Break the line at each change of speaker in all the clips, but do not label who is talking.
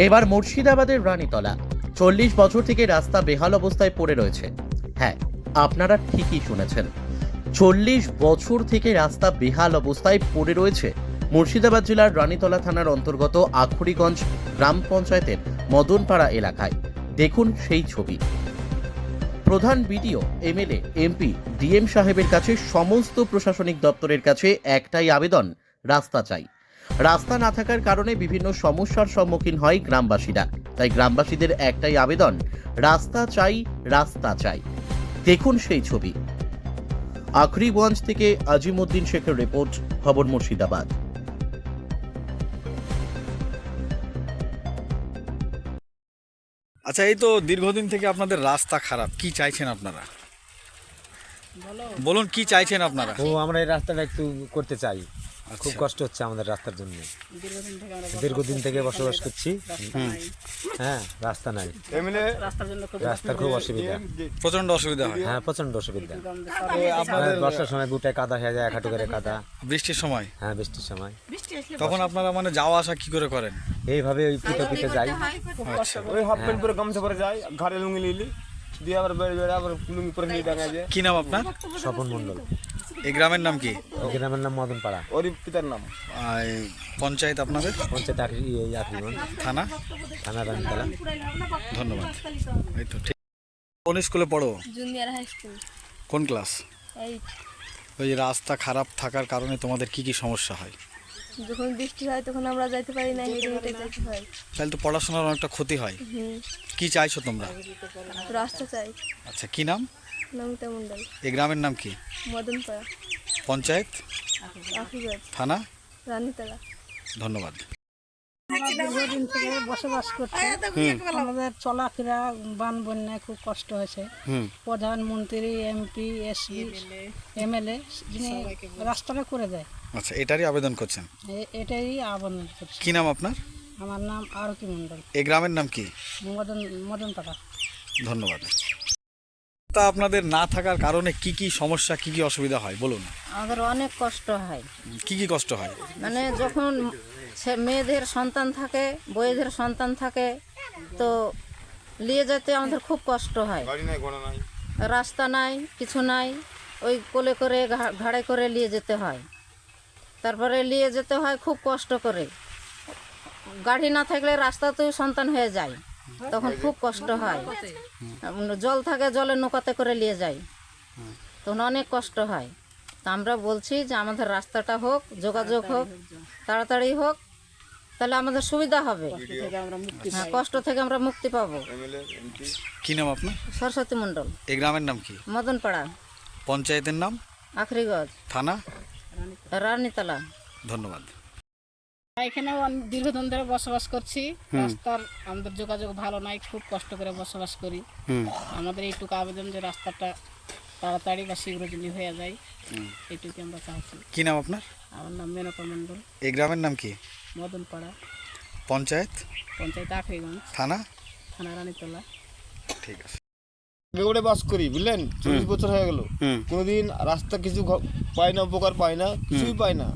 এবার মুর্শিদাবাদের রানীতলা 40 বছর থেকে রাস্তা বেহাল অবস্থায় পড়ে রয়েছে। হ্যাঁ, আপনারা ঠিকই শুনেছেন, 40 বছর থেকে রাস্তা বেহাল অবস্থায় পড়ে রয়েছে মুর্শিদাবাদ জেলার রানীতলা থানার অন্তর্গত আখুরিগঞ্জ গ্রাম পঞ্চায়েতের মদনপাড়া এলাকায়। দেখুন সেই ছবি। প্রধান বিডিও, এমএলএ, এমপি, ডিএম সাহেবের কাছে সমস্ত প্রশাসনিক দপ্তরের কাছে একটাই আবেদন, রাস্তা চাই। রাস্তা না থাকার কারণে বিভিন্ন সমস্যার সম্মুখীন হয় গ্রামবাসীরা। তাই গ্রামবাসীদের একটাই আবেদন, রাস্তা চাই, রাস্তা চাই। দেখুন সেই ছবি। আখরিগঞ্জ থেকে আজিমউদ্দিন শেখের রিপোর্ট, খবর মুর্শিদাবাদ।
আচ্ছা, এই তো দীর্ঘদিন থেকে আপনাদের রাস্তা খারাপ, কি চাইছেন আপনারা? বলুন কি চাইছেন আপনারা?
আমরা এই রাস্তাটা একটু করতে চাই। খুব কষ্ট হচ্ছে আমাদের রাস্তার জন্য। দীর্ঘদিন থেকে বসবাস করছি। হ্যাঁ, রাস্তা নাই, রাস্তার খুব অসুবিধা,
প্রচন্ড অসুবিধা হয়।
হ্যাঁ প্রচন্ড অসুবিধা।
আপনাদের
বর্ষার সময় বুটায় কাদা হয়ে যায়, এক হাঁটু করে কাদা।
বৃষ্টির সময়?
হ্যাঁ, বৃষ্টির সময়।
তখন আপনারা মানে যাওয়া আসা কি করে করেন?
এইভাবে ওই পিঠে পিঠে যাই।
আচ্ছা,
ওই হাফ প্যান্ট পরে গামছা পরে যায়, ঘাড়ে লুঙ্গি নিলি দিয়ে আবার বেড়ে বেড়ে আবার লুঙ্গি পরে নিয়ে দেখা যায়।
কি নাম আপনার?
স্বপন মণ্ডল।
এই গ্রামের নাম কি?
এই গ্রামের নাম মদনপাড়া।
ওর পিতার নাম।
এই পঞ্চায়েত আপনাদের?
পঞ্চায়েত আখরিগঞ্জ,
থানা?
থানা রানীতলা।
ধন্যবাদ। এই তো ঠিক। কোন স্কুলে পড়ো?
জুনিয়র হাই স্কুল,
কোন ক্লাস?
8।
ওই রাস্তা খারাপ থাকার কারণে তোমাদের কি কি সমস্যা হয়?
যখন বৃষ্টি হয় তখন আমরা যাইতে পারি না, হেঁটে হেঁটে যেতে হয়।
তাহলে তো পড়াশোনার অনেকটা ক্ষতি হয়। কি চাইছো তোমরা?
রাস্তা চাই।
আচ্ছা, কি নাম?
নমিতা মণ্ডল।
এই গ্রামের নাম কি?
মদনপাড়া,
পঞ্চায়েত?
আখরিগঞ্জ,
থানা?
রানীতলা।
ধন্যবাদ।
দীর্ঘদিন থেকে বসবাস করছি। আমাদের চলাফেরা বান বন্যায় খুব কষ্ট হয়েছে। প্রধানমন্ত্রী, এমপি, এসপি, এমএলএ যিনি রাস্তাটা করে দেয়,
আচ্ছা, এটারই আবেদন করছেন?
এটাই আবেদন করছি।
কি নাম আপনার?
আমার নাম আরতি মণ্ডল,
এই গ্রামের নাম কি?
মদনপাড়া।
ধন্যবাদ। তা আপনাদের না থাকার কারণে কি কি সমস্যা, কি কি অসুবিধা হয় বলুন।
আমাদের অনেক কষ্ট হয়।
কি কি কষ্ট হয়?
মানে যখন মেয়েদের সন্তান থাকে, বউয়েদের সন্তান থাকে, তো নিয়ে যেতে আমাদের খুব কষ্ট হয়। রাস্তা নাই, কিছু নাই, ওই কোলে করে ঘাড়ে করে নিয়ে যেতে হয়। তারপরে নিয়ে যেতে হয় খুব কষ্ট করে। গাড়ি না থাকলে রাস্তাতেও সন্তান হয়ে যায়, তখন খুব কষ্ট হয়। জল থাকে, জলে নৌকাতে করে নিয়ে যায়, তখন অনেক কষ্ট হয়। তা আমরা বলছি যে আমাদের রাস্তাটা হোক, যোগাযোগ হোক, তাড়াতাড়ি হোক, তাহলে আমাদের সুবিধা হবে। হ্যাঁ, কষ্ট থেকে আমরা মুক্তি পাবো।
কি নাম আপনার?
সরস্বতী মণ্ডল।
এই গ্রামের নাম কি?
মদনপাড়া।
পঞ্চায়েতের নাম?
আখরিগঞ্জ,
থানা?
রানীতলা।
ধন্যবাদ।
এখানে দীর্ঘদিন ধরে বসবাস করছি। রাস্তার আমাদের যোগাযোগ ভালো নাই, খুব কষ্ট করে বসবাস করি। আমাদের এইটুকু আবেদন যে রাস্তাটা তাড়াতাড়ি বা শীঘ্র যদি হয়ে যায়, এইটুকু আমরা চাচ্ছি।
কি নাম আপনার?
আমার নাম মেনকা মণ্ডল।
এই গ্রামের নাম কি?
মদনপাড়া।
পঞ্চায়েত?
পঞ্চায়েত আখরিগঞ্জ,
থানা?
থানা রানীতলা।
ঠিক আছে।
বেগুড়ে বাস করি, বুঝলেন, 40 বছর হয়ে গেল, কোনোদিন রাস্তা কিছু পাই না, উপকার পাই না, কিছুই পাই না।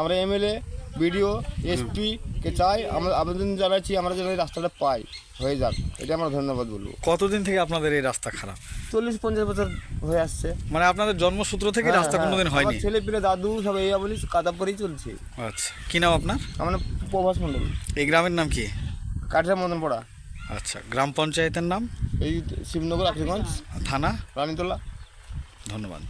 আমরা এমএলএ, বিডিও, এসপি কে চাই, আমরা আবেদন জানাচ্ছি আমরা যেন এই রাস্তাটা পাই, হয়ে যাক, এটা আমরা ধন্যবাদ বলবো।
কতদিন থেকে আপনাদের এই রাস্তা খারাপ?
40-50 বছর হয়ে আসছে।
মানে আপনাদের জন্মসূত্র থেকে রাস্তা কোনোদিন হয়নি?
আমার ছেলে পিলে দাদু সব এই বলি কাদা পরেই চলছে।
আচ্ছা, কি নাম আপনার?
আমার নাম প্রভাস মণ্ডল।
এই গ্রামের নাম কি?
কাঠিয়া মদনপাড়া।
আচ্ছা, গ্রাম পঞ্চায়েতের নাম?
এই শিবনগর, আখরিগঞ্জ,
থানা?
রানীতলা।
ধন্যবাদ।